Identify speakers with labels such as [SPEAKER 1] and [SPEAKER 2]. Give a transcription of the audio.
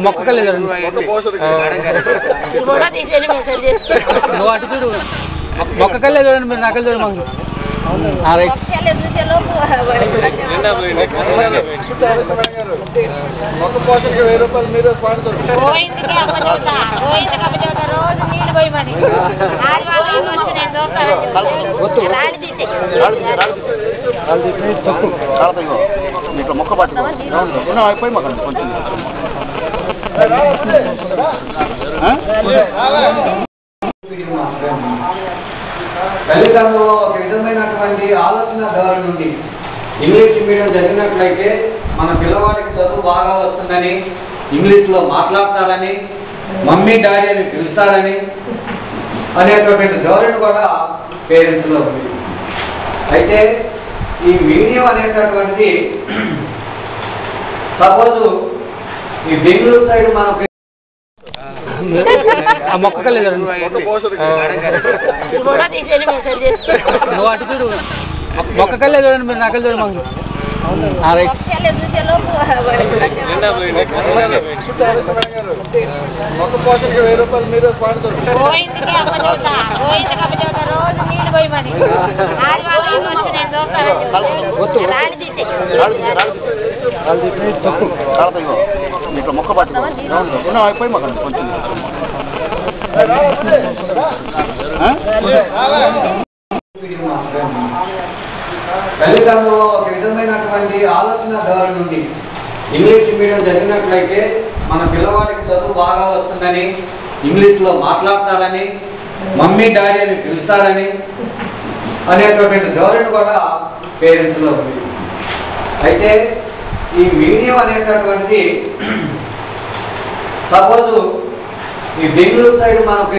[SPEAKER 1] మొక్కకలేదు నువ్వు అటు చూడు మొక్కకలేదు చూడండి మీరు నాకలు చూడండి మాకు
[SPEAKER 2] మొక్క పోషణకి 1000 రూపాయలు మీరు స్పాన్సర్ మొక్క పట్టుకో అయిపోయి మాకు కొంచెం
[SPEAKER 3] ఫలితంలో ఒక విధమైనటువంటి ఆలోచన ధోరణి నుండి ఇంగ్లీష్ మీడియం చదివినట్లయితే మన పిల్లవాడికి చదువు బాగా వస్తుందని, ఇంగ్లీష్లో మాట్లాడతాడని, మమ్మీ డాడీ అని పిలుస్తాడని అనేటువంటి ధోరణి కూడా పేరెంట్స్లో ఉంది. అయితే ఈ మీడియం అనేటటువంటి సపోజు ఈ బెంగళూరు సైడ్ మనకు
[SPEAKER 1] మొక్కకలేదు నువ్వు అటు చూడు మొక్కకలేదు చూడండి మీరు నాకలు చూడండి మాకు
[SPEAKER 2] మొక్క పోషణకి 1000 రూపాయలు మీరు స్పాన్సర్ మొక్క పట్టుకో అయిపోయి మాకు కొంచెం
[SPEAKER 3] ఫలితంలో ఒక విధమైనటువంటి ఆలోచన ధోరణి నుండి ఇంగ్లీష్ మీడియం చదివినట్లయితే మన పిల్లవాడికి చదువు బాగా వస్తుందని, ఇంగ్లీష్లో మాట్లాడతాడని, మమ్మీ డాడీ అని పిలుస్తాడని అనేటువంటి ధోరణి కూడా పేరెంట్స్లో ఉంది. అయితే ఈ మీడియం అనేటటువంటి సపోజు ఈ బెంగళూరు సైడ్ మనకు